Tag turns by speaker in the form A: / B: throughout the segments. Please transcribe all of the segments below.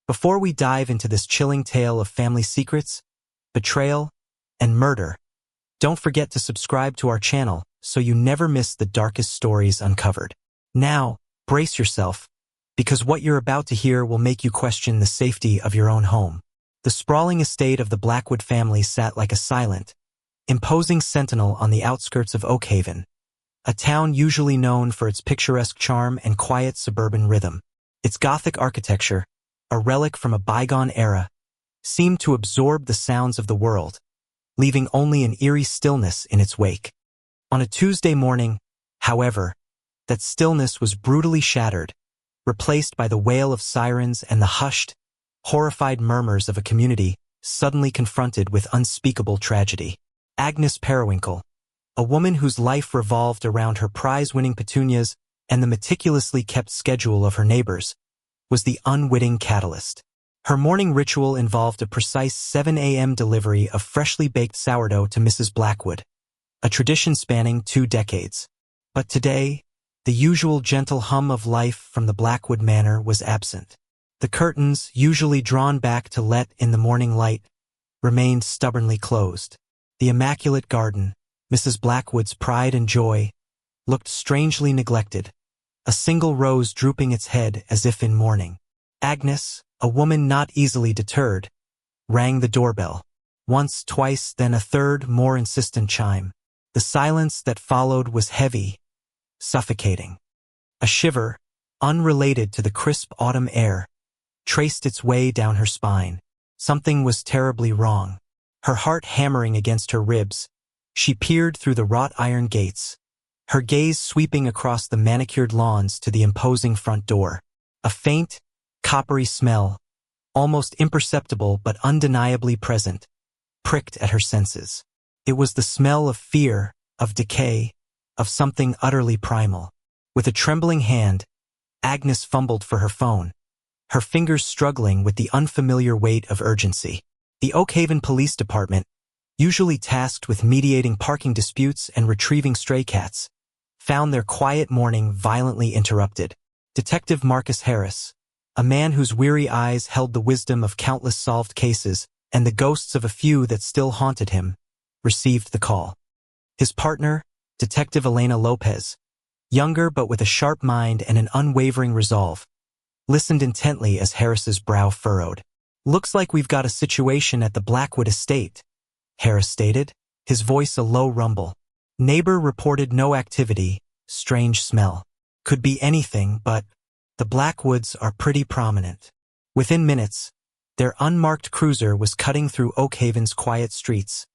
A: Before we dive into this chilling tale of family secrets, betrayal, and murder, don't forget to subscribe to our channel so you never miss the darkest stories uncovered. Now, brace yourself, because what you're about to hear will make you question the safety of your own home. The sprawling estate of the Blackwood family sat like a silent, imposing sentinel on the outskirts of Oakhaven, a town usually known for its picturesque charm and quiet suburban rhythm. Its Gothic architecture, a relic from a bygone era, seemed to absorb the sounds of the world, leaving only an eerie stillness in its wake. On a Tuesday morning, however, that stillness was brutally shattered, replaced by the wail of sirens and the hushed, horrified murmurs of a community suddenly confronted with unspeakable tragedy. Agnes Periwinkle, a woman whose life revolved around her prize-winning petunias and the meticulously kept schedule of her neighbors, was the unwitting catalyst. Her morning ritual involved a precise 7 a.m. delivery of freshly baked sourdough to Mrs. Blackwood, a tradition spanning 2 decades. But today, the usual gentle hum of life from the Blackwood manor was absent. The curtains, usually drawn back to let in the morning light, remained stubbornly closed. The immaculate garden, Mrs. Blackwood's pride and joy, looked strangely neglected, a single rose drooping its head as if in mourning. Agnes, a woman not easily deterred, rang the doorbell. Once, twice, then a third, more insistent chime. The silence that followed was heavy, suffocating. A shiver, unrelated to the crisp autumn air, traced its way down her spine. Something was terribly wrong. Her heart hammering against her ribs, she peered through the wrought iron gates, her gaze sweeping across the manicured lawns to the imposing front door. A faint, coppery smell, almost imperceptible but undeniably present, pricked at her senses. It was the smell of fear, of decay, of something utterly primal. With a trembling hand, Agnes fumbled for her phone, her fingers struggling with the unfamiliar weight of urgency. The Oakhaven Police Department, usually tasked with mediating parking disputes and retrieving stray cats, found their quiet morning violently interrupted. Detective Marcus Harris, a man whose weary eyes held the wisdom of countless solved cases and the ghosts of a few that still haunted him, received the call. His partner, Detective Elena Lopez, younger but with a sharp mind and an unwavering resolve, listened intently as Harris's brow furrowed. "Looks like we've got a situation at the Blackwood estate," Harris stated, his voice a low rumble. Neighbor reported no activity, strange smell. Could be anything, but the Blackwoods are pretty prominent. Within minutes, their unmarked cruiser was cutting through Oakhaven's quiet streets,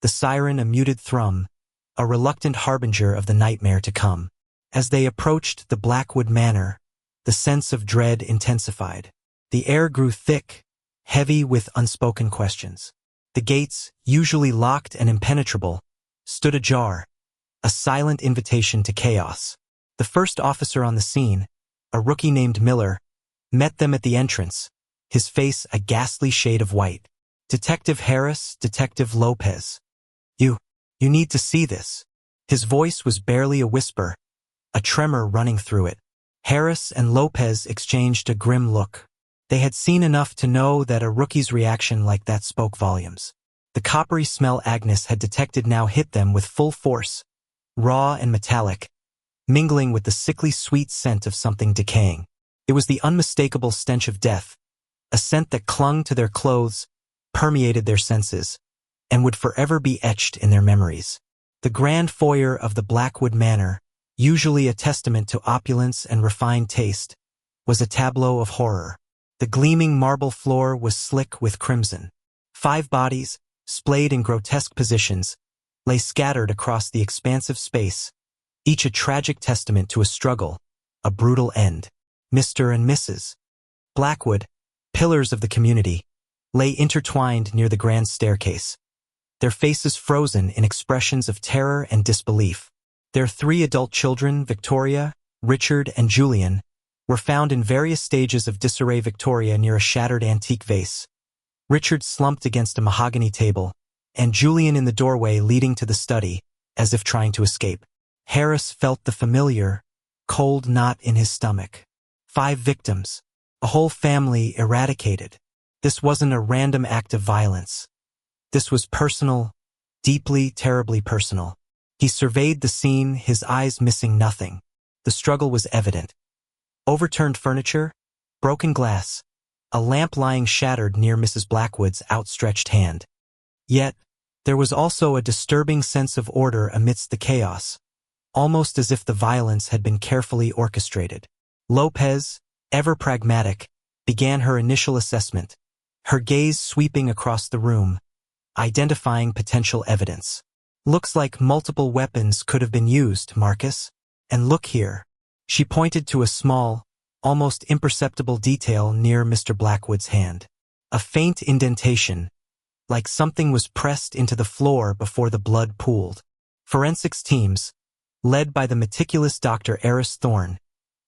A: the siren a muted thrum, a reluctant harbinger of the nightmare to come. As they approached the Blackwood manor, the sense of dread intensified. The air grew thick, heavy with unspoken questions. The gates, usually locked and impenetrable, stood ajar, a silent invitation to chaos. The first officer on the scene, a rookie named Miller, met them at the entrance, his face a ghastly shade of white. "Detective Harris, Detective Lopez. You need to see this." His voice was barely a whisper, a tremor running through it. Harris and Lopez exchanged a grim look. They had seen enough to know that a rookie's reaction like that spoke volumes. The coppery smell Agnes had detected now hit them with full force, raw and metallic, mingling with the sickly sweet scent of something decaying. It was the unmistakable stench of death, a scent that clung to their clothes, permeated their senses, and would forever be etched in their memories. The grand foyer of the Blackwood Manor, usually a testament to opulence and refined taste, was a tableau of horror. The gleaming marble floor was slick with crimson. 5 bodies, splayed in grotesque positions, lay scattered across the expansive space, each a tragic testament to a struggle, a brutal end. Mr. and Mrs. Blackwood, pillars of the community, lay intertwined near the grand staircase, their faces frozen in expressions of terror and disbelief. Their 3 adult children, Victoria, Richard, and Julian, were found in various stages of disarray. Victoria near a shattered antique vase, Richard slumped against a mahogany table, and Julian in the doorway leading to the study, as if trying to escape. Harris felt the familiar, cold knot in his stomach. 5 victims, A whole family eradicated. This wasn't a random act of violence. This was personal, deeply, terribly personal. He surveyed the scene, his eyes missing nothing. The struggle was evident. Overturned furniture, broken glass, a lamp lying shattered near Mrs. Blackwood's outstretched hand. Yet, there was also a disturbing sense of order amidst the chaos, almost as if the violence had been carefully orchestrated. Lopez, ever pragmatic, began her initial assessment, her gaze sweeping across the room, identifying potential evidence. Looks like multiple weapons could have been used, Marcus. And look here. She pointed to a small, almost imperceptible detail near Mr. Blackwood's hand. A faint indentation, like something was pressed into the floor before the blood pooled. Forensics teams, led by the meticulous Dr. Eris Thorne,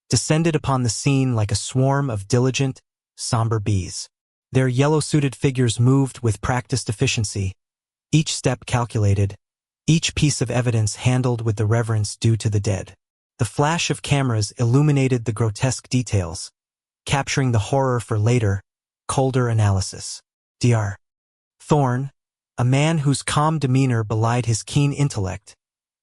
A: descended upon the scene like a swarm of diligent, somber bees. Their yellow-suited figures moved with practiced efficiency, each step calculated, each piece of evidence handled with the reverence due to the dead. The flash of cameras illuminated the grotesque details, capturing the horror for later, colder analysis. Dr. Thorne, a man whose calm demeanor belied his keen intellect,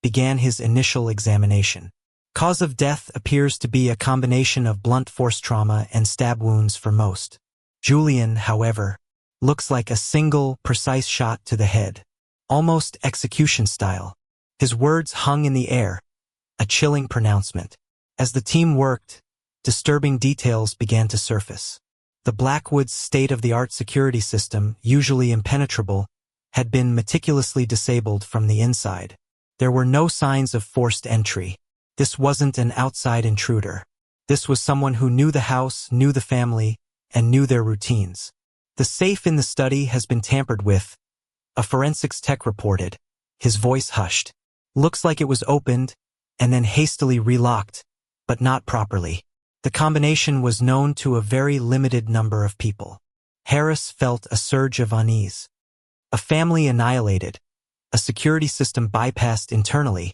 A: began his initial examination. Cause of death appears to be a combination of blunt force trauma and stab wounds for most. Julian, however, looks like a single, precise shot to the head, almost execution style. His words hung in the air, a chilling pronouncement. As the team worked, disturbing details began to surface. The Blackwoods' state-of-the-art security system, usually impenetrable, had been meticulously disabled from the inside. There were no signs of forced entry. This wasn't an outside intruder. This was someone who knew the house, knew the family, and knew their routines. The safe in the study has been tampered with, a forensics tech reported, his voice hushed. Looks like it was opened, and then hastily relocked, but not properly. The combination was known to a very limited number of people. Harris felt a surge of unease. A family annihilated, a security system bypassed internally,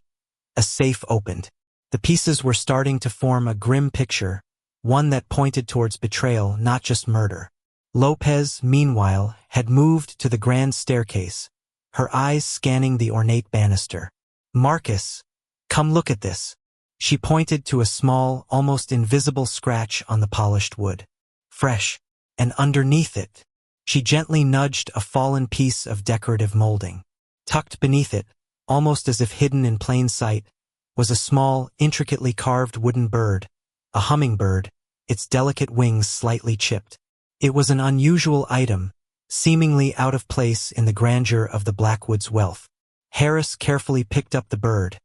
A: a safe opened. The pieces were starting to form a grim picture, one that pointed towards betrayal, not just murder. Lopez, meanwhile, had moved to the grand staircase, her eyes scanning the ornate banister. Marcus, come look at this. She pointed to a small, almost invisible scratch on the polished wood. Fresh, and underneath it, she gently nudged a fallen piece of decorative molding. Tucked beneath it, almost as if hidden in plain sight, was a small, intricately carved wooden bird, a hummingbird, its delicate wings slightly chipped. It was an unusual item, seemingly out of place in the grandeur of the Blackwoods' wealth. Harris carefully picked up the bird,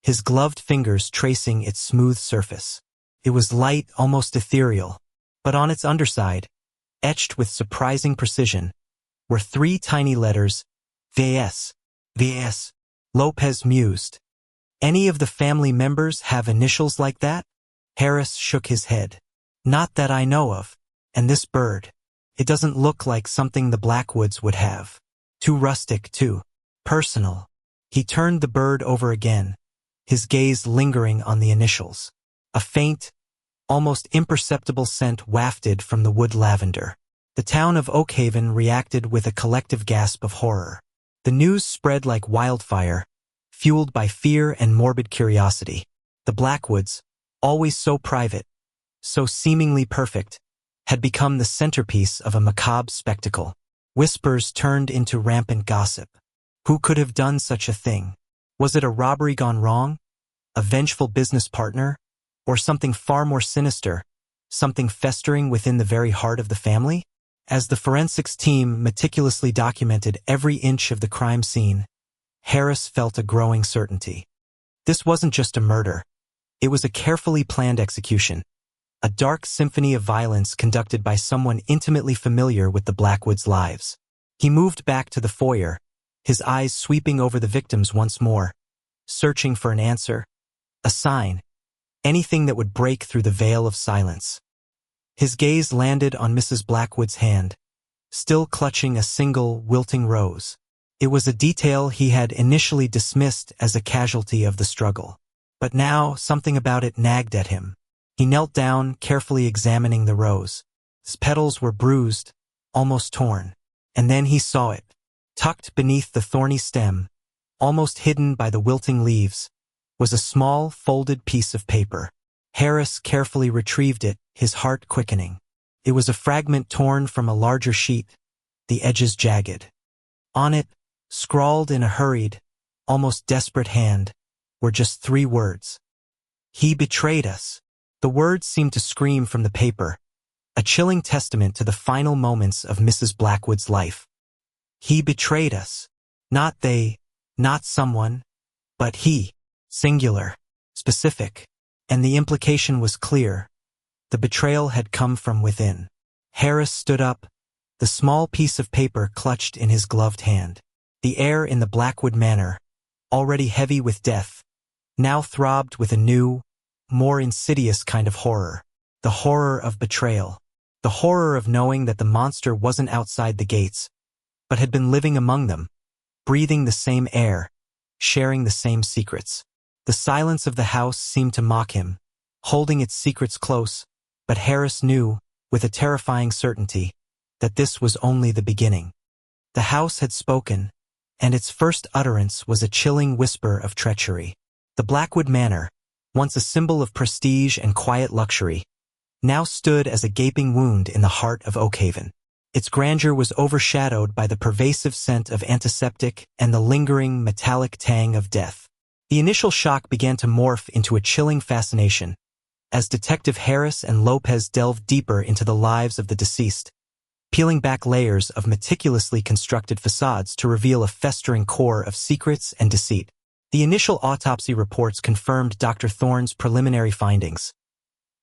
A: his gloved fingers tracing its smooth surface. It was light, almost ethereal, but on its underside, etched with surprising precision, were 3 tiny letters, VS. VS. Lopez mused. Any of the family members have initials like that? Harris shook his head. Not that I know of. And this bird, it doesn't look like something the Blackwoods would have. Too rustic, too personal. He turned the bird over again, his gaze lingering on the initials. A faint, almost imperceptible scent wafted from the wood lavender. The town of Oakhaven reacted with a collective gasp of horror. The news spread like wildfire, fueled by fear and morbid curiosity. The Blackwoods, always so private, so seemingly perfect, had become the centerpiece of a macabre spectacle. Whispers turned into rampant gossip. Who could have done such a thing? Was it a robbery gone wrong? A vengeful business partner? Or something far more sinister? Something festering within the very heart of the family? As the forensics team meticulously documented every inch of the crime scene, Harris felt a growing certainty. This wasn't just a murder. It was a carefully planned execution. A dark symphony of violence conducted by someone intimately familiar with the Blackwoods' lives. He moved back to the foyer, his eyes sweeping over the victims once more, searching for an answer, a sign, anything that would break through the veil of silence. His gaze landed on Mrs. Blackwood's hand, still clutching a single wilting rose. It was a detail he had initially dismissed as a casualty of the struggle. But now something about it nagged at him. He knelt down, carefully examining the rose. Its petals were bruised, almost torn. And then he saw it. Tucked beneath the thorny stem, almost hidden by the wilting leaves, was a small, folded piece of paper. Harris carefully retrieved it, his heart quickening. It was a fragment torn from a larger sheet, the edges jagged. On it, scrawled in a hurried, almost desperate hand, were just 3 words. "He betrayed us." The words seemed to scream from the paper, a chilling testament to the final moments of Mrs. Blackwood's life. He betrayed us. Not they, not someone, but he. Singular, specific. And the implication was clear. The betrayal had come from within. Harris stood up, the small piece of paper clutched in his gloved hand. The air in the Blackwood manor, already heavy with death, now throbbed with a new, more insidious kind of horror. The horror of betrayal. The horror of knowing that the monster wasn't outside the gates, but had been living among them, breathing the same air, sharing the same secrets. The silence of the house seemed to mock him, holding its secrets close, but Harris knew, with a terrifying certainty, that this was only the beginning. The house had spoken, and its first utterance was a chilling whisper of treachery. The Blackwood Manor, once a symbol of prestige and quiet luxury, now stood as a gaping wound in the heart of Oakhaven. Its grandeur was overshadowed by the pervasive scent of antiseptic and the lingering, metallic tang of death. The initial shock began to morph into a chilling fascination, as Detective Harris and Lopez delved deeper into the lives of the deceased, peeling back layers of meticulously constructed facades to reveal a festering core of secrets and deceit. The initial autopsy reports confirmed Dr. Thorne's preliminary findings.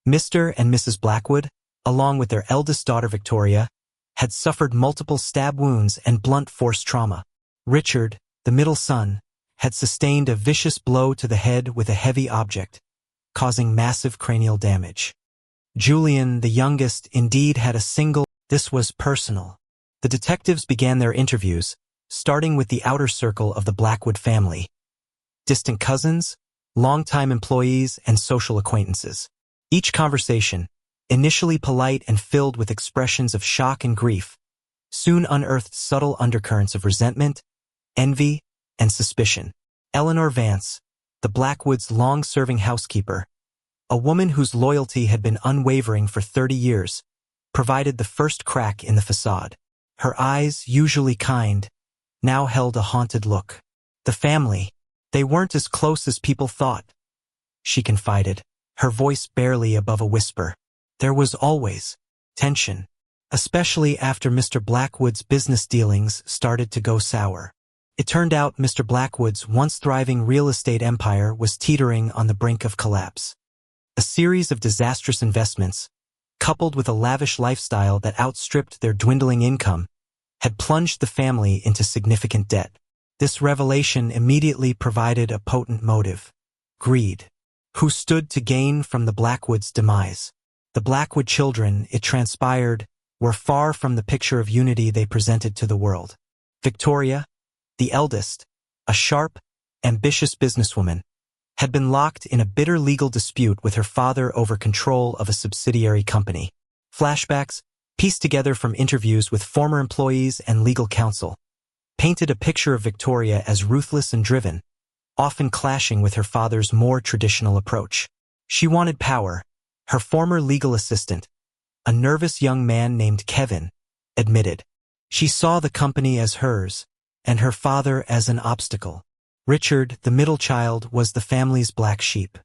A: Mr. and Mrs. Blackwood, along with their eldest daughter Victoria, had suffered multiple stab wounds and blunt force trauma. Richard, the middle son, had sustained a vicious blow to the head with a heavy object, causing massive cranial damage. Julian, the youngest, indeed had a single. This was personal. The detectives began their interviews, starting with the outer circle of the Blackwood family. Distant cousins, longtime employees, and social acquaintances. Each conversation, initially polite and filled with expressions of shock and grief, soon unearthed subtle undercurrents of resentment, envy, and suspicion. Eleanor Vance, the Blackwoods' long-serving housekeeper, a woman whose loyalty had been unwavering for 30 years, provided the first crack in the facade. Her eyes, usually kind, now held a haunted look. The family, they weren't as close as people thought, she confided, her voice barely above a whisper. There was always tension, especially after Mr. Blackwood's business dealings started to go sour. It turned out Mr. Blackwood's once thriving real estate empire was teetering on the brink of collapse. A series of disastrous investments, coupled with a lavish lifestyle that outstripped their dwindling income, had plunged the family into significant debt. This revelation immediately provided a potent motive: greed. Who stood to gain from the Blackwoods' demise? The Blackwood children, it transpired, were far from the picture of unity they presented to the world. Victoria, the eldest, a sharp, ambitious businesswoman, had been locked in a bitter legal dispute with her father over control of a subsidiary company. Flashbacks, pieced together from interviews with former employees and legal counsel, painted a picture of Victoria as ruthless and driven, often clashing with her father's more traditional approach. She wanted power. Her former legal assistant, a nervous young man named Kevin, admitted. She saw the company as hers, and her father as an obstacle. Richard, the middle child, was the family's black sheep.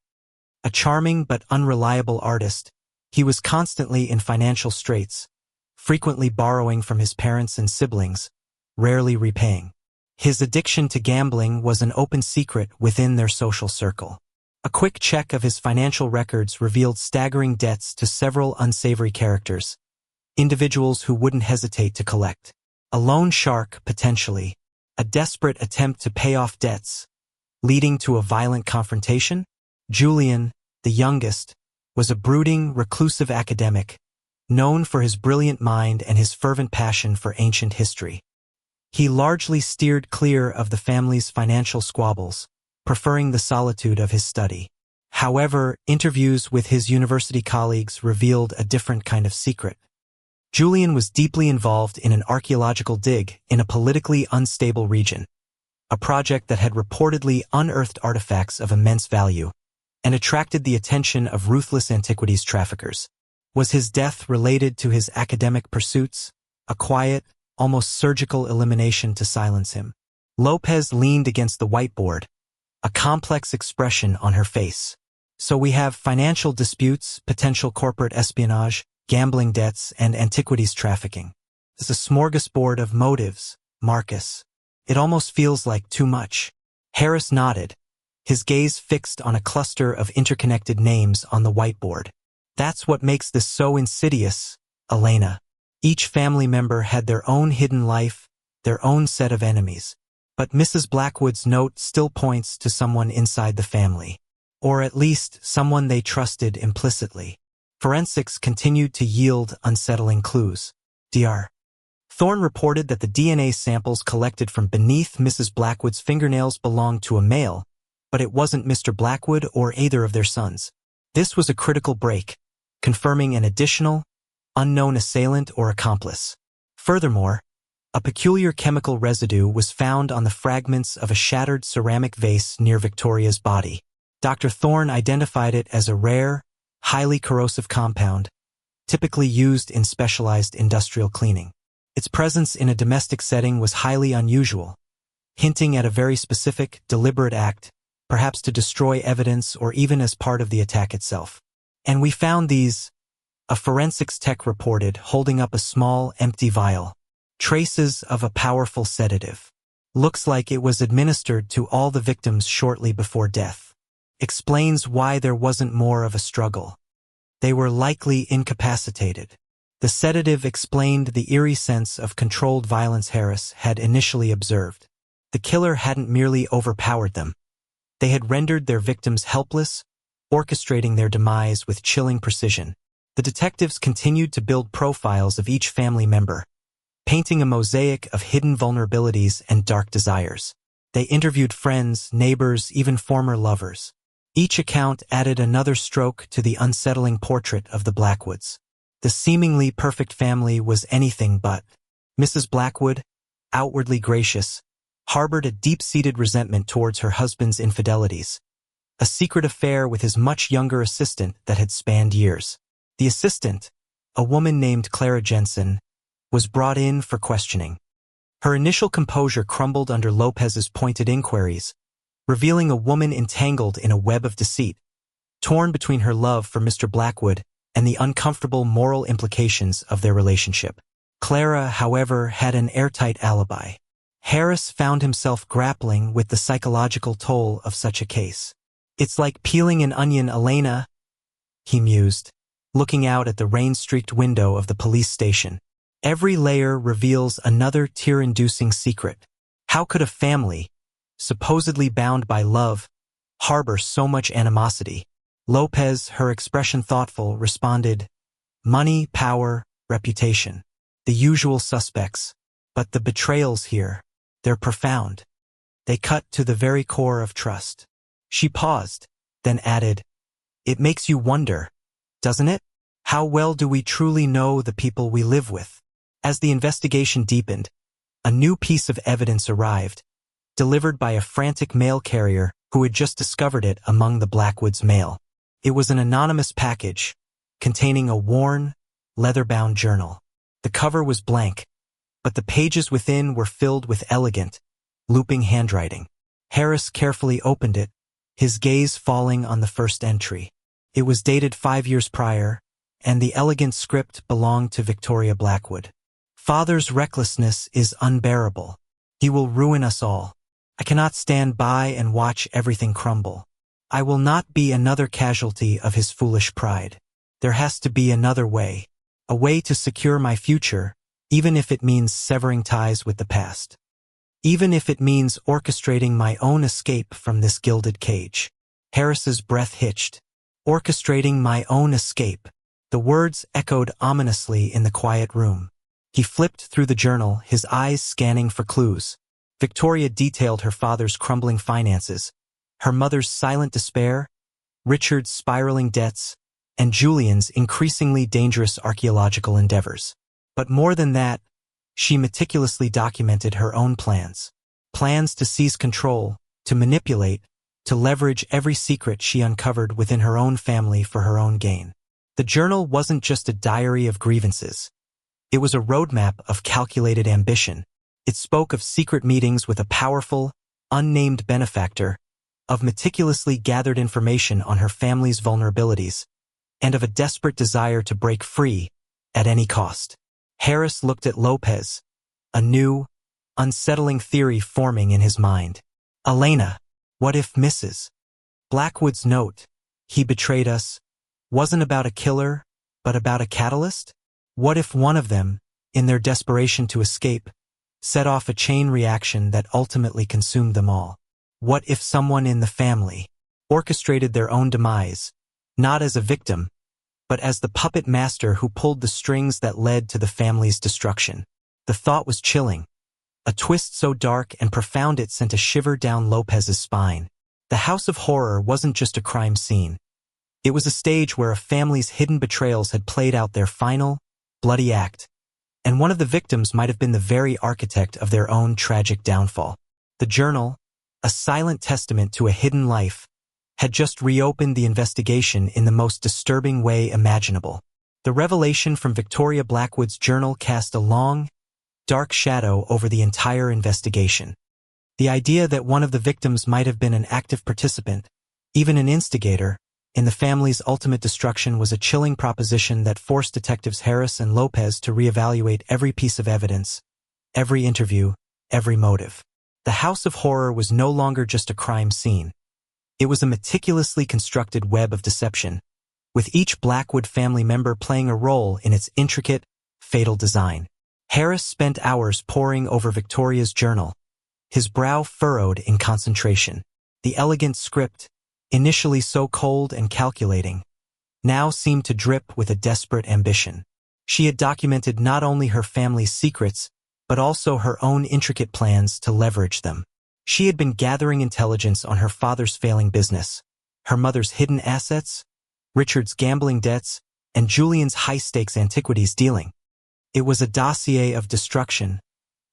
A: A charming but unreliable artist, he was constantly in financial straits, frequently borrowing from his parents and siblings, rarely repaying. His addiction to gambling was an open secret within their social circle. A quick check of his financial records revealed staggering debts to several unsavory characters, individuals who wouldn't hesitate to collect. A loan shark, potentially, a desperate attempt to pay off debts, leading to a violent confrontation. Julian, the youngest, was a brooding, reclusive academic, known for his brilliant mind and his fervent passion for ancient history. He largely steered clear of the family's financial squabbles, preferring the solitude of his study. However, interviews with his university colleagues revealed a different kind of secret. Julian was deeply involved in an archaeological dig in a politically unstable region, a project that had reportedly unearthed artifacts of immense value and attracted the attention of ruthless antiquities traffickers. Was his death related to his academic pursuits, a quiet, almost surgical elimination to silence him? Lopez leaned against the whiteboard, a complex expression on her face. So we have financial disputes, potential corporate espionage, gambling debts, and antiquities trafficking. It's a smorgasbord of motives, Marcus. It almost feels like too much. Harris nodded, his gaze fixed on a cluster of interconnected names on the whiteboard. That's what makes this so insidious, Elena. Each family member had their own hidden life, their own set of enemies. But Mrs. Blackwood's note still points to someone inside the family. Or at least someone they trusted implicitly. Forensics continued to yield unsettling clues. Dr. Thorne reported that the DNA samples collected from beneath Mrs. Blackwood's fingernails belonged to a male, but it wasn't Mr. Blackwood or either of their sons. This was a critical break, confirming an additional, unknown assailant or accomplice. Furthermore, a peculiar chemical residue was found on the fragments of a shattered ceramic vase near Victoria's body. Dr. Thorne identified it as a rare, highly corrosive compound, typically used in specialized industrial cleaning. Its presence in a domestic setting was highly unusual, hinting at a very specific, deliberate act, perhaps to destroy evidence or even as part of the attack itself. And we found these, a forensics tech reported, holding up a small, empty vial. Traces of a powerful sedative. Looks like it was administered to all the victims shortly before death. Explains why there wasn't more of a struggle. They were likely incapacitated. The sedative explained the eerie sense of controlled violence Harris had initially observed. The killer hadn't merely overpowered them. They had rendered their victims helpless, orchestrating their demise with chilling precision. The detectives continued to build profiles of each family member, painting a mosaic of hidden vulnerabilities and dark desires. They interviewed friends, neighbors, even former lovers. Each account added another stroke to the unsettling portrait of the Blackwoods. The seemingly perfect family was anything but. Mrs. Blackwood, outwardly gracious, harbored a deep-seated resentment towards her husband's infidelities, a secret affair with his much younger assistant that had spanned years. The assistant, a woman named Clara Jensen, was brought in for questioning. Her initial composure crumbled under Lopez's pointed inquiries, revealing a woman entangled in a web of deceit, torn between her love for Mr. Blackwood and the uncomfortable moral implications of their relationship. Clara, however, had an airtight alibi. Harris found himself grappling with the psychological toll of such a case. "It's like peeling an onion, Elena," he mused, looking out at the rain-streaked window of the police station. Every layer reveals another tear-inducing secret. How could a family, supposedly bound by love, harbor so much animosity? Lopez, her expression thoughtful, responded, "Money, power, reputation. The usual suspects. But the betrayals here, they're profound. They cut to the very core of trust." She paused, then added, "It makes you wonder, doesn't it? How well do we truly know the people we live with?" As the investigation deepened, a new piece of evidence arrived, delivered by a frantic mail carrier who had just discovered it among the Blackwoods' mail. It was an anonymous package, containing a worn, leather-bound journal. The cover was blank, but the pages within were filled with elegant, looping handwriting. Harris carefully opened it, his gaze falling on the first entry. It was dated 5 years prior, and the elegant script belonged to Victoria Blackwood. "Father's recklessness is unbearable. He will ruin us all. I cannot stand by and watch everything crumble. I will not be another casualty of his foolish pride. There has to be another way, a way to secure my future, even if it means severing ties with the past. Even if it means orchestrating my own escape from this gilded cage." Harris's breath hitched. Orchestrating my own escape. The words echoed ominously in the quiet room. He flipped through the journal, his eyes scanning for clues. Victoria detailed her father's crumbling finances, her mother's silent despair, Richard's spiraling debts, and Julian's increasingly dangerous archaeological endeavors. But more than that, she meticulously documented her own plans. Plans to seize control, to manipulate, to leverage every secret she uncovered within her own family for her own gain. The journal wasn't just a diary of grievances. It was a roadmap of calculated ambition. It spoke of secret meetings with a powerful, unnamed benefactor, of meticulously gathered information on her family's vulnerabilities, and of a desperate desire to break free at any cost. Harris looked at Lopez, a new, unsettling theory forming in his mind. Elena, what if Mrs. Blackwood's note, "He betrayed us," wasn't about a killer, but about a catalyst? What if one of them, in their desperation to escape, set off a chain reaction that ultimately consumed them all? What if someone in the family orchestrated their own demise, not as a victim, but as the puppet master who pulled the strings that led to the family's destruction? The thought was chilling, a twist so dark and profound it sent a shiver down Lopez's spine. The House of Horror wasn't just a crime scene. It was a stage where a family's hidden betrayals had played out their final, bloody act, and one of the victims might have been the very architect of their own tragic downfall. The journal, a silent testament to a hidden life, had just reopened the investigation in the most disturbing way imaginable. The revelation from Victoria Blackwood's journal cast a long, dark shadow over the entire investigation. The idea that one of the victims might have been an active participant, even an instigator, in the family's ultimate destruction was a chilling proposition that forced detectives Harris and Lopez to reevaluate every piece of evidence, every interview, every motive. The House of Horror was no longer just a crime scene. It was a meticulously constructed web of deception, with each Blackwood family member playing a role in its intricate, fatal design. Harris spent hours poring over Victoria's journal, his brow furrowed in concentration. The elegant script, initially so cold and calculating, now seemed to drip with a desperate ambition. She had documented not only her family's secrets, but also her own intricate plans to leverage them. She had been gathering intelligence on her father's failing business, her mother's hidden assets, Richard's gambling debts, and Julian's high-stakes antiquities dealing. It was a dossier of destruction,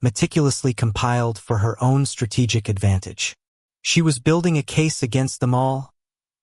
A: meticulously compiled for her own strategic advantage. She was building a case against them all,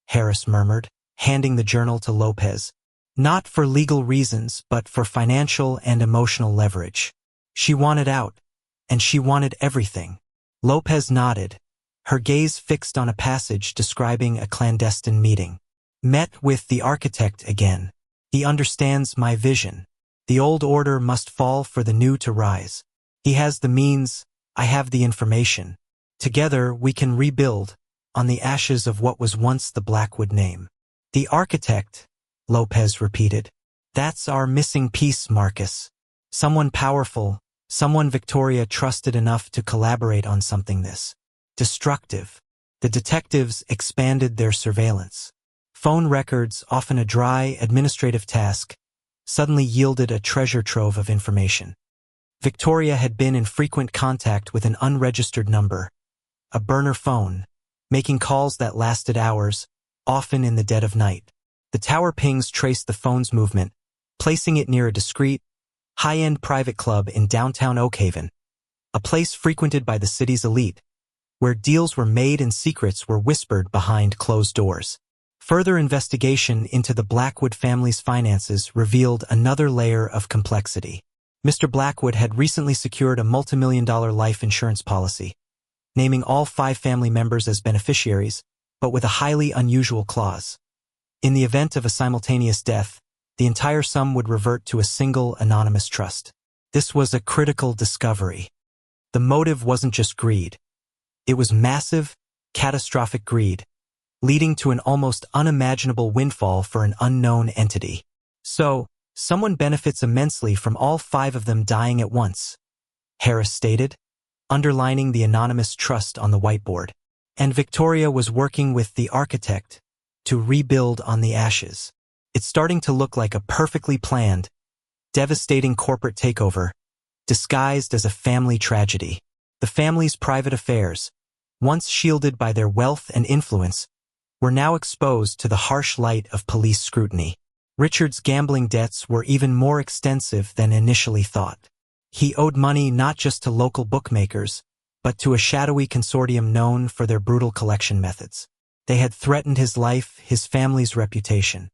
A: Harris murmured, handing the journal to Lopez. Not for legal reasons, but for financial and emotional leverage. She wanted out, and she wanted everything. Lopez nodded, her gaze fixed on a passage describing a clandestine meeting. Met with the architect again. He understands my vision. The old order must fall for the new to rise. He has the means, I have the information. Together we can rebuild, on the ashes of what was once the Blackwood name. The architect, Lopez repeated. That's our missing piece, Marcus. Someone powerful, someone Victoria trusted enough to collaborate on something this destructive. The detectives expanded their surveillance. Phone records, often a dry, administrative task, suddenly yielded a treasure trove of information. Victoria had been in frequent contact with an unregistered number, a burner phone, making calls that lasted hours, often in the dead of night. The tower pings traced the phone's movement, placing it near a discreet, high-end private club in downtown Oakhaven, a place frequented by the city's elite, where deals were made and secrets were whispered behind closed doors. Further investigation into the Blackwood family's finances revealed another layer of complexity. Mr. Blackwood had recently secured a multimillion-dollar life insurance policy, naming all 5 family members as beneficiaries, but with a highly unusual clause. In the event of a simultaneous death, the entire sum would revert to a single anonymous trust. This was a critical discovery. The motive wasn't just greed. It was massive, catastrophic greed, leading to an almost unimaginable windfall for an unknown entity. So, someone benefits immensely from all 5 of them dying at once, Harris stated, underlining the anonymous trust on the whiteboard. And Victoria was working with the architect to rebuild on the ashes. It's starting to look like a perfectly planned, devastating corporate takeover, disguised as a family tragedy. The family's private affairs, once shielded by their wealth and influence, were now exposed to the harsh light of police scrutiny. Richard's gambling debts were even more extensive than initially thought. He owed money not just to local bookmakers, but to a shadowy consortium known for their brutal collection methods. They had threatened his life, his family's reputation.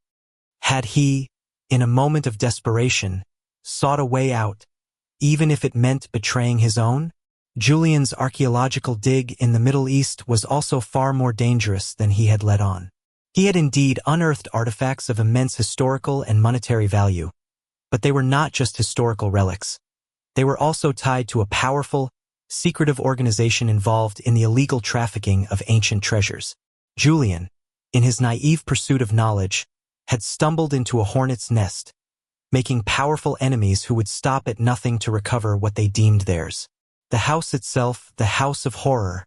A: Had he, in a moment of desperation, sought a way out, even if it meant betraying his own? Julian's archaeological dig in the Middle East was also far more dangerous than he had let on. He had indeed unearthed artifacts of immense historical and monetary value, but they were not just historical relics. They were also tied to a powerful, secretive organization involved in the illegal trafficking of ancient treasures. Julian, in his naive pursuit of knowledge, had stumbled into a hornet's nest, making powerful enemies who would stop at nothing to recover what they deemed theirs. The house itself, the House of Horror,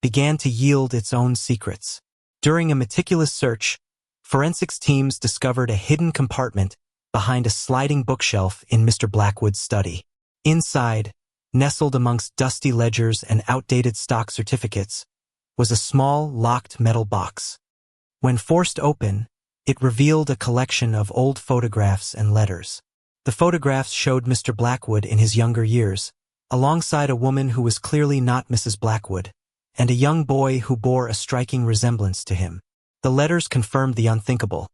A: began to yield its own secrets. During a meticulous search, forensics teams discovered a hidden compartment behind a sliding bookshelf in Mr. Blackwood's study. Inside, nestled amongst dusty ledgers and outdated stock certificates, was a small, locked metal box. When forced open, it revealed a collection of old photographs and letters. The photographs showed Mr. Blackwood in his younger years, alongside a woman who was clearly not Mrs. Blackwood, and a young boy who bore a striking resemblance to him. The letters confirmed the unthinkable.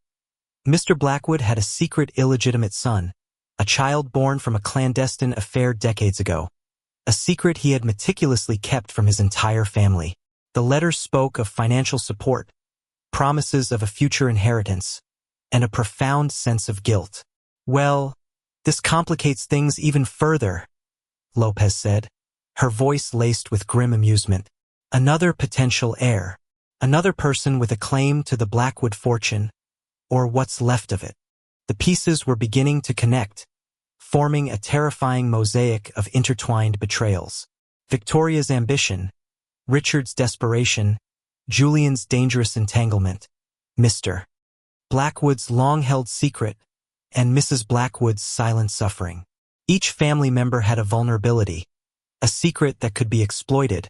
A: Mr. Blackwood had a secret illegitimate son, a child born from a clandestine affair decades ago, a secret he had meticulously kept from his entire family. The letters spoke of financial support, promises of a future inheritance, and a profound sense of guilt. "Well, this complicates things even further," Lopez said, her voice laced with grim amusement. "Another potential heir. Another person with a claim to the Blackwood fortune, or what's left of it." The pieces were beginning to connect, forming a terrifying mosaic of intertwined betrayals. Victoria's ambition, Richard's desperation, Julian's dangerous entanglement, Mr. Blackwood's long-held secret, and Mrs. Blackwood's silent suffering. Each family member had a vulnerability, a secret that could be exploited,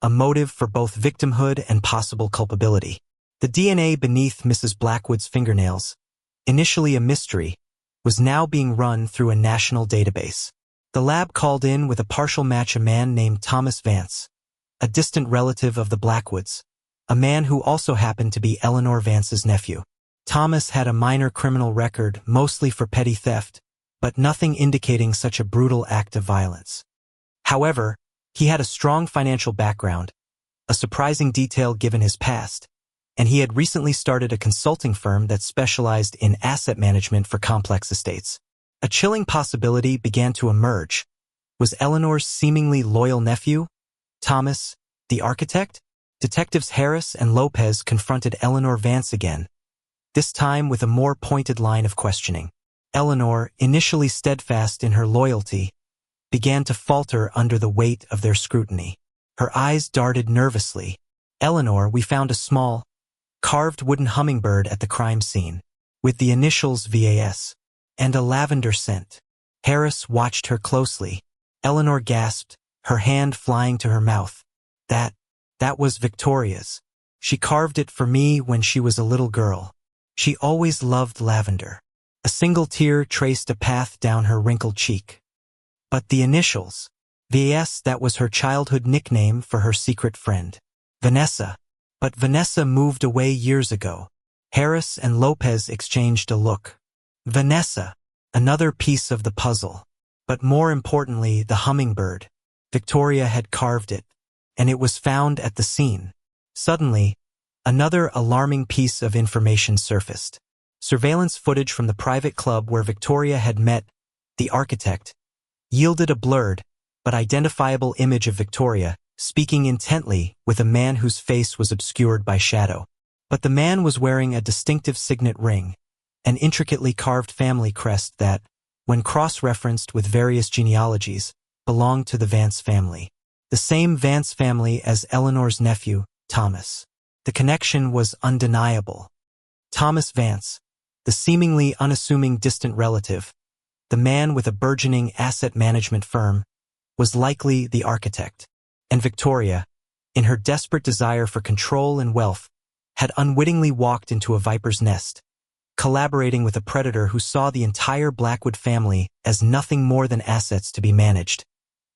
A: a motive for both victimhood and possible culpability. The DNA beneath Mrs. Blackwood's fingernails, initially a mystery, was now being run through a national database. The lab called in with a partial match a man named Thomas Vance, a distant relative of the Blackwoods, a man who also happened to be Eleanor Vance's nephew. Thomas had a minor criminal record, mostly for petty theft, but nothing indicating such a brutal act of violence. However, he had a strong financial background, a surprising detail given his past, and he had recently started a consulting firm that specialized in asset management for complex estates. A chilling possibility began to emerge. Was Eleanor's seemingly loyal nephew, Thomas, the architect? Detectives Harris and Lopez confronted Eleanor Vance again, this time with a more pointed line of questioning. Eleanor, initially steadfast in her loyalty, began to falter under the weight of their scrutiny. Her eyes darted nervously. "Eleanor, we found a small, carved wooden hummingbird at the crime scene, with the initials VAS, and a lavender scent." Harris watched her closely. Eleanor gasped, her hand flying to her mouth. That was Victoria's. She carved it for me when she was a little girl. She always loved lavender." A single tear traced a path down her wrinkled cheek. "But the initials. VS, that was her childhood nickname for her secret friend. Vanessa. But Vanessa moved away years ago." Harris and Lopez exchanged a look. Vanessa, another piece of the puzzle. But more importantly, the hummingbird. Victoria had carved it, and it was found at the scene. Suddenly, another alarming piece of information surfaced. Surveillance footage from the private club where Victoria had met the architect yielded a blurred but identifiable image of Victoria speaking intently with a man whose face was obscured by shadow. But the man was wearing a distinctive signet ring, an intricately carved family crest that, when cross-referenced with various genealogies, belonged to the Vance family. The same Vance family as Eleanor's nephew, Thomas. The connection was undeniable. Thomas Vance, the seemingly unassuming distant relative, the man with a burgeoning asset management firm, was likely the architect. And Victoria, in her desperate desire for control and wealth, had unwittingly walked into a viper's nest, collaborating with a predator who saw the entire Blackwood family as nothing more than assets to be managed,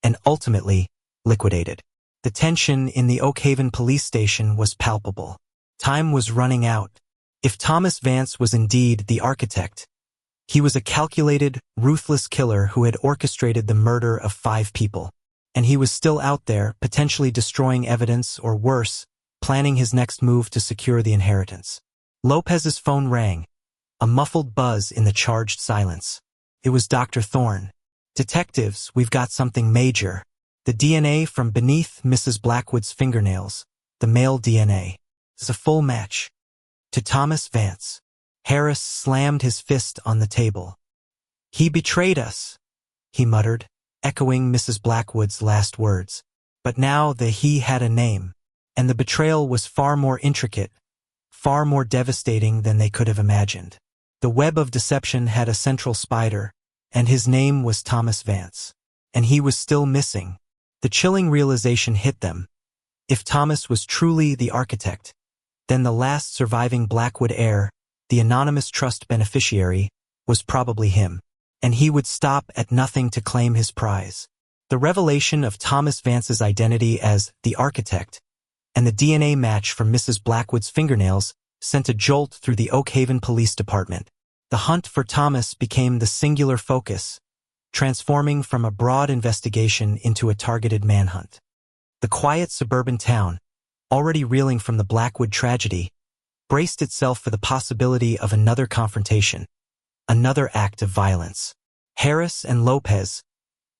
A: and ultimately liquidated. The tension in the Oakhaven police station was palpable. Time was running out. If Thomas Vance was indeed the architect, he was a calculated, ruthless killer who had orchestrated the murder of 5 people. And he was still out there, potentially destroying evidence or worse, planning his next move to secure the inheritance. Lopez's phone rang, a muffled buzz in the charged silence. It was Dr. Thorne. "Detectives, we've got something major. The DNA from beneath Mrs. Blackwood's fingernails, the male DNA, is a full match to Thomas Vance." Harris slammed his fist on the table. "He betrayed us," he muttered, echoing Mrs. Blackwood's last words. But now the he had a name, and the betrayal was far more intricate, far more devastating than they could have imagined. The web of deception had a central spider, and his name was Thomas Vance. And he was still missing. The chilling realization hit them. If Thomas was truly the architect, then the last surviving Blackwood heir, the anonymous trust beneficiary, was probably him. And he would stop at nothing to claim his prize. The revelation of Thomas Vance's identity as the architect and the DNA match from Mrs. Blackwood's fingernails sent a jolt through the Oakhaven Police Department. The hunt for Thomas became the singular focus, transforming from a broad investigation into a targeted manhunt. The quiet suburban town, already reeling from the Blackwood tragedy, braced itself for the possibility of another confrontation, another act of violence. Harris and Lopez,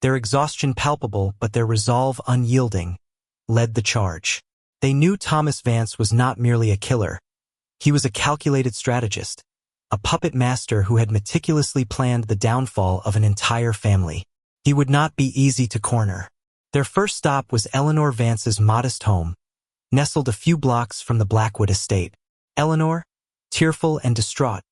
A: their exhaustion palpable but their resolve unyielding, led the charge. They knew Thomas Vance was not merely a killer. He was a calculated strategist, a puppet master who had meticulously planned the downfall of an entire family. He would not be easy to corner. Their first stop was Eleanor Vance's modest home, nestled a few blocks from the Blackwood estate. Eleanor, tearful and distraught,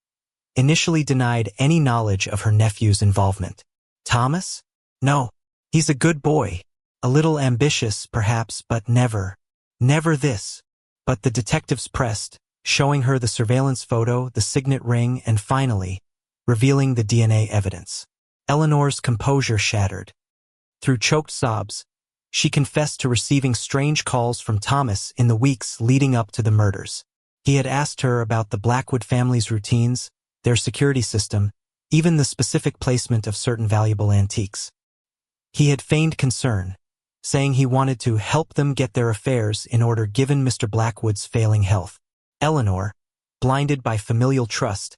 A: initially denied any knowledge of her nephew's involvement. "Thomas? No, he's a good boy. A little ambitious, perhaps, but never this." But the detectives pressed, showing her the surveillance photo, the signet ring, and finally, revealing the DNA evidence. Eleanor's composure shattered. Through choked sobs, she confessed to receiving strange calls from Thomas in the weeks leading up to the murders. He had asked her about the Blackwood family's routines, their security system, even the specific placement of certain valuable antiques. He had feigned concern, saying he wanted to help them get their affairs in order given Mr. Blackwood's failing health. Eleanor, blinded by familial trust,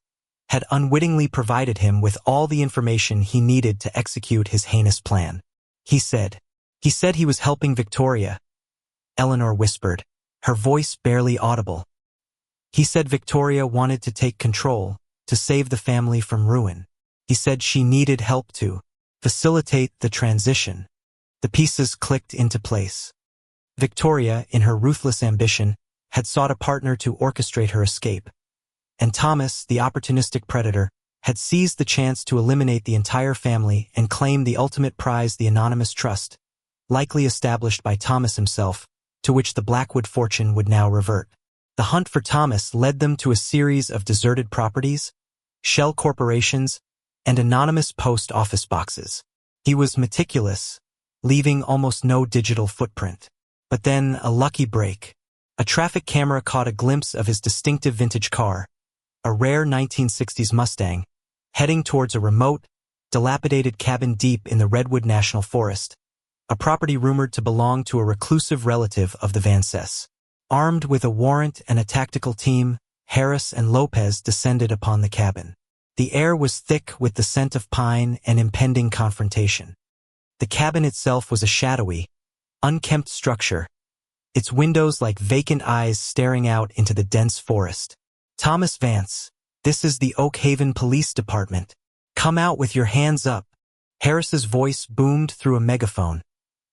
A: had unwittingly provided him with all the information he needed to execute his heinous plan. He said he was helping Victoria, Eleanor whispered, her voice barely audible. He said Victoria wanted to take control, to save the family from ruin. He said she needed help to facilitate the transition. The pieces clicked into place. Victoria, in her ruthless ambition, had sought a partner to orchestrate her escape. And Thomas, the opportunistic predator, had seized the chance to eliminate the entire family and claim the ultimate prize, the anonymous trust, likely established by Thomas himself, to which the Blackwood fortune would now revert. The hunt for Thomas led them to a series of deserted properties, shell corporations, and anonymous post office boxes. He was meticulous, leaving almost no digital footprint. But then a lucky break. A traffic camera caught a glimpse of his distinctive vintage car, a rare 1960s Mustang, heading towards a remote, dilapidated cabin deep in the Redwood National Forest, a property rumored to belong to a reclusive relative of the Vances. Armed with a warrant and a tactical team, Harris and Lopez descended upon the cabin. The air was thick with the scent of pine and impending confrontation. The cabin itself was a shadowy, unkempt structure, its windows like vacant eyes staring out into the dense forest. "Thomas Vance, this is the Oakhaven Police Department. Come out with your hands up." Harris's voice boomed through a megaphone,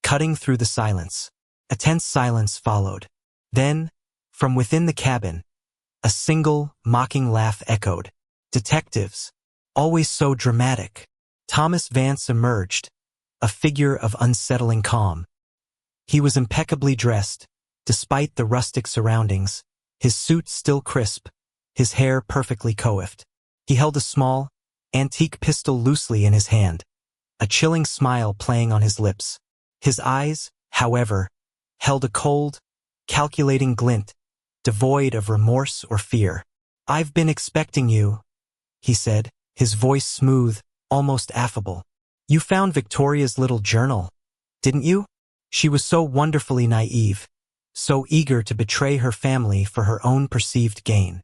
A: cutting through the silence. A tense silence followed. Then, from within the cabin, a single, mocking laugh echoed. "Detectives, always so dramatic." Thomas Vance emerged, a figure of unsettling calm. He was impeccably dressed, despite the rustic surroundings, his suit still crisp, his hair perfectly coiffed. He held a small, antique pistol loosely in his hand, a chilling smile playing on his lips. His eyes, however, held a cold, calculating glint, devoid of remorse or fear. "I've been expecting you," he said, his voice smooth, almost affable. "You found Victoria's little journal, didn't you?" She was so wonderfully naive, so eager to betray her family for her own perceived gain.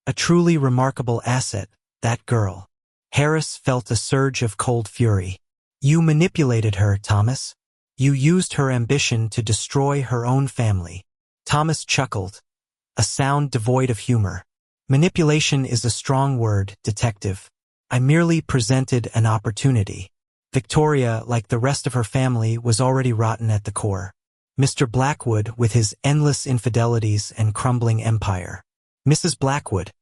A: A truly remarkable asset, that girl. Harris felt a surge of cold fury. "You manipulated her, Thomas. You used her ambition to destroy her own family." Thomas chuckled, a sound devoid of humor. "Manipulation is a strong word, detective. I merely presented an opportunity." Victoria, like the rest of her family, was already rotten at the core. Mr. Blackwood, with his endless infidelities and crumbling empire. Mrs. Blackwood,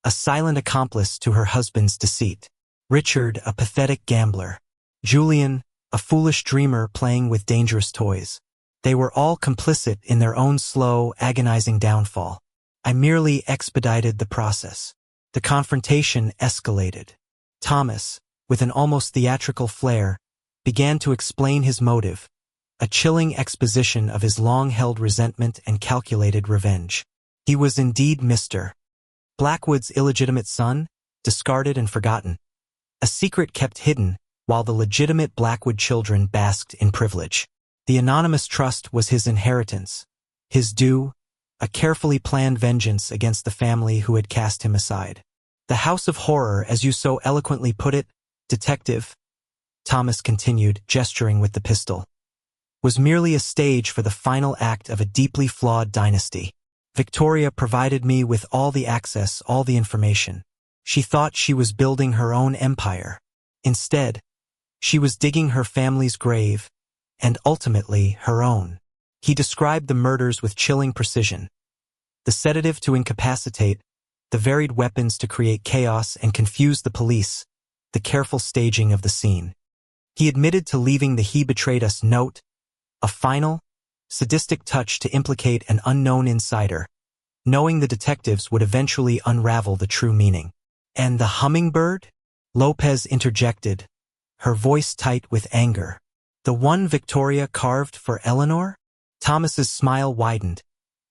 A: a silent accomplice to her husband's deceit. Richard, a pathetic gambler. Julian, a foolish dreamer playing with dangerous toys. They were all complicit in their own slow, agonizing downfall. I merely expedited the process. The confrontation escalated. Thomas, with an almost theatrical flair, began to explain his motive, a chilling exposition of his long-held resentment and calculated revenge. He was indeed Mr. Blackwood's illegitimate son, discarded and forgotten, a secret kept hidden while the legitimate Blackwood children basked in privilege. The anonymous trust was his inheritance, his due, a carefully planned vengeance against the family who had cast him aside. "The House of Horror, as you so eloquently put it, Detective," Thomas continued, gesturing with the pistol, "was merely a stage for the final act of a deeply flawed dynasty. Victoria provided me with all the access, all the information. She thought she was building her own empire. Instead, she was digging her family's grave, and ultimately her own." He described the murders with chilling precision. The sedative to incapacitate, the varied weapons to create chaos and confuse the police, the careful staging of the scene. He admitted to leaving the "he betrayed us" note, a final, sadistic touch to implicate an unknown insider, knowing the detectives would eventually unravel the true meaning. "And the hummingbird?" Lopez interjected, her voice tight with anger. "The one Victoria carved for Eleanor?" Thomas's smile widened,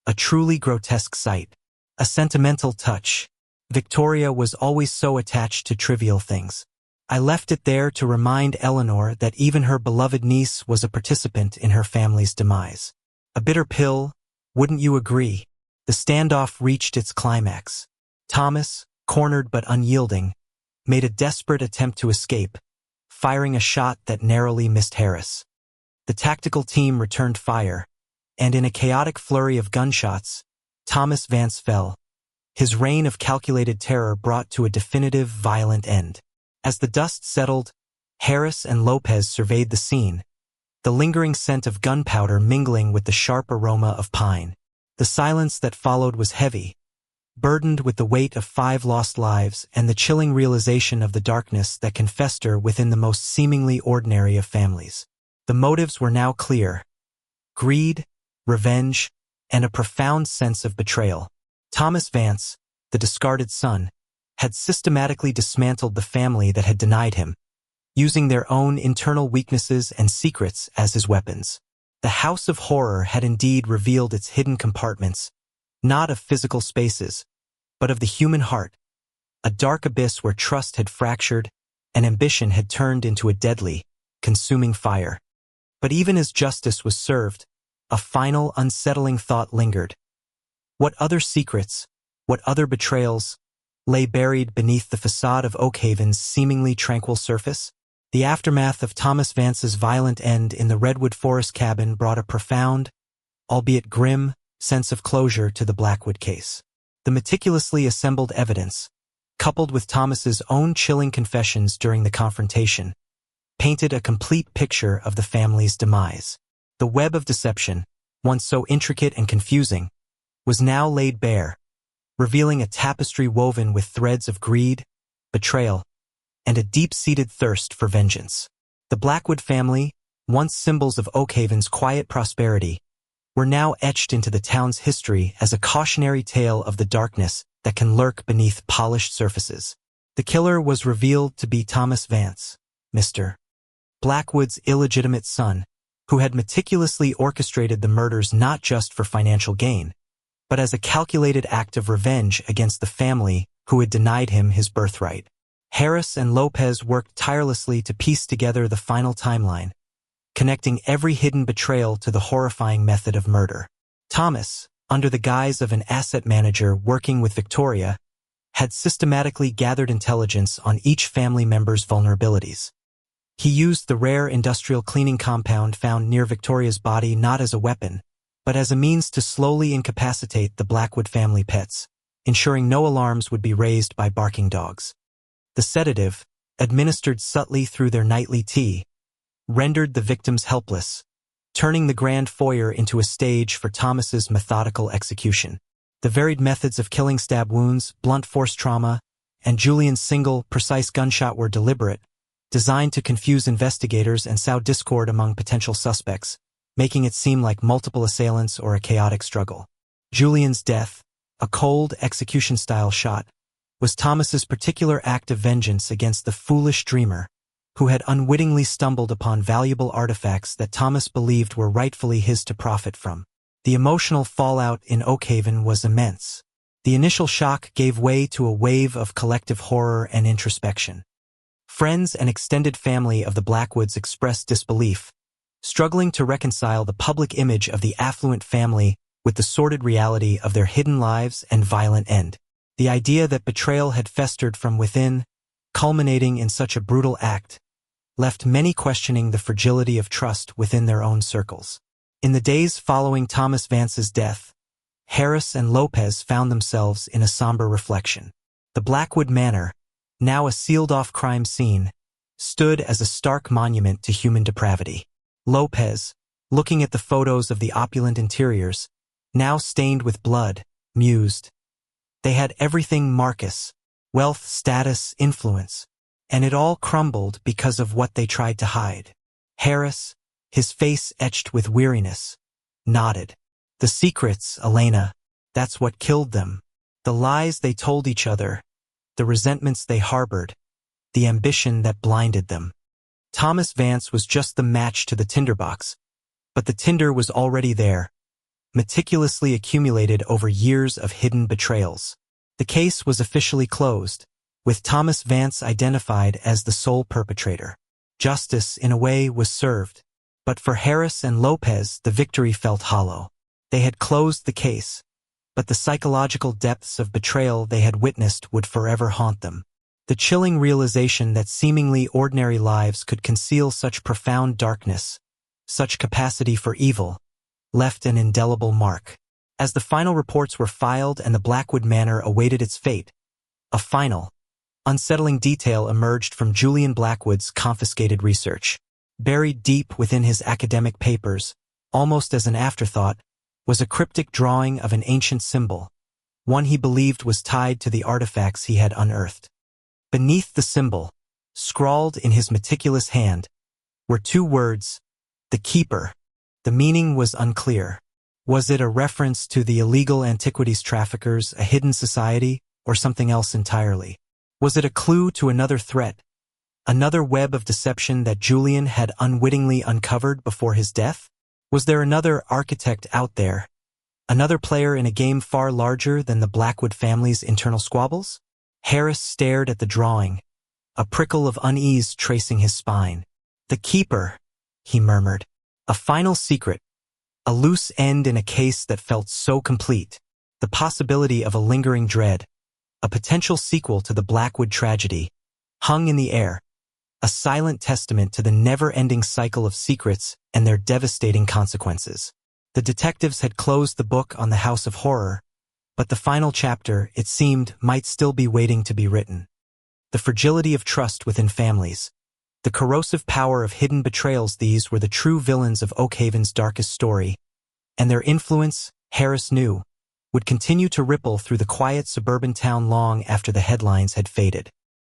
A: a truly grotesque sight, a sentimental touch. Victoria was always so attached to trivial things. "I left it there to remind Eleanor that even her beloved niece was a participant in her family's demise. A bitter pill, wouldn't you agree?" The standoff reached its climax. Thomas, cornered but unyielding, made a desperate attempt to escape, firing a shot that narrowly missed Harris. The tactical team returned fire, and in a chaotic flurry of gunshots, Thomas Vance fell, his reign of calculated terror brought to a definitive, violent end. As the dust settled, Harris and Lopez surveyed the scene, the lingering scent of gunpowder mingling with the sharp aroma of pine. The silence that followed was heavy, burdened with the weight of 5 lost lives and the chilling realization of the darkness that can fester within the most seemingly ordinary of families. The motives were now clear: greed, revenge, and a profound sense of betrayal. Thomas Vance, the discarded son, had systematically dismantled the family that had denied him, using their own internal weaknesses and secrets as his weapons. The House of Horror had indeed revealed its hidden compartments, not of physical spaces, but of the human heart, a dark abyss where trust had fractured and ambition had turned into a deadly, consuming fire. But even as justice was served, a final, unsettling thought lingered. What other secrets, what other betrayals, lay buried beneath the facade of Oakhaven's seemingly tranquil surface? The aftermath of Thomas Vance's violent end in the Redwood Forest cabin brought a profound, albeit grim, sense of closure to the Blackwood case. The meticulously assembled evidence, coupled with Thomas's own chilling confessions during the confrontation, painted a complete picture of the family's demise. The web of deception, once so intricate and confusing, was now laid bare, revealing a tapestry woven with threads of greed, betrayal, and a deep-seated thirst for vengeance. The Blackwood family, once symbols of Oakhaven's quiet prosperity, were now etched into the town's history as a cautionary tale of the darkness that can lurk beneath polished surfaces. The killer was revealed to be Thomas Vance, Mr. Blackwood's illegitimate son, who had meticulously orchestrated the murders not just for financial gain, but as a calculated act of revenge against the family who had denied him his birthright. Harris and Lopez worked tirelessly to piece together the final timeline, connecting every hidden betrayal to the horrifying method of murder. Thomas, under the guise of an asset manager working with Victoria, had systematically gathered intelligence on each family member's vulnerabilities. He used the rare industrial cleaning compound found near Victoria's body not as a weapon, but as a means to slowly incapacitate the Blackwood family pets, ensuring no alarms would be raised by barking dogs. The sedative, administered subtly through their nightly tea, rendered the victims helpless, turning the grand foyer into a stage for Thomas's methodical execution. The varied methods of killing stab wounds, blunt force trauma, and Julian's single, precise gunshot were deliberate, designed to confuse investigators and sow discord among potential suspects, making it seem like multiple assailants or a chaotic struggle. Julian's death, a cold execution-style shot, was Thomas's particular act of vengeance against the foolish dreamer, who had unwittingly stumbled upon valuable artifacts that Thomas believed were rightfully his to profit from. The emotional fallout in Oakhaven was immense. The initial shock gave way to a wave of collective horror and introspection. Friends and extended family of the Blackwoods expressed disbelief, struggling to reconcile the public image of the affluent family with the sordid reality of their hidden lives and violent end. The idea that betrayal had festered from within, culminating in such a brutal act, left many questioning the fragility of trust within their own circles. In the days following Thomas Vance's death, Harris and Lopez found themselves in a somber reflection. The Blackwood Manor, now a sealed-off crime scene, stood as a stark monument to human depravity. Lopez, looking at the photos of the opulent interiors, now stained with blood, mused. They had everything Marcus: wealth, status, influence, and it all crumbled because of what they tried to hide. Harris, his face etched with weariness, nodded. The secrets, Elena, that's what killed them. The lies they told each other, the resentments they harbored, the ambition that blinded them. Thomas Vance was just the match to the tinderbox, but the tinder was already there, meticulously accumulated over years of hidden betrayals. The case was officially closed, with Thomas Vance identified as the sole perpetrator. Justice, in a way, was served, but for Harris and Lopez, the victory felt hollow. They had closed the case, but the psychological depths of betrayal they had witnessed would forever haunt them. The chilling realization that seemingly ordinary lives could conceal such profound darkness, such capacity for evil, left an indelible mark. As the final reports were filed and the Blackwood Manor awaited its fate, a final, unsettling detail emerged from Julian Blackwood's confiscated research. Buried deep within his academic papers, almost as an afterthought, was a cryptic drawing of an ancient symbol, one he believed was tied to the artifacts he had unearthed. Beneath the symbol, scrawled in his meticulous hand, were two words: the Keeper. The meaning was unclear. Was it a reference to the illegal antiquities traffickers, a hidden society, or something else entirely? Was it a clue to another threat, another web of deception that Julian had unwittingly uncovered before his death? Was there another architect out there, another player in a game far larger than the Blackwood family's internal squabbles? Harris stared at the drawing, a prickle of unease tracing his spine. The Keeper, he murmured. A final secret, a loose end in a case that felt so complete. The possibility of a lingering dread, a potential sequel to the Blackwood tragedy, hung in the air, a silent testament to the never-ending cycle of secrets and their devastating consequences. The detectives had closed the book on the House of Horror, but the final chapter, it seemed, might still be waiting to be written. The fragility of trust within families, the corrosive power of hidden betrayals, these were the true villains of Oakhaven's darkest story, and their influence, Harris knew, would continue to ripple through the quiet suburban town long after the headlines had faded.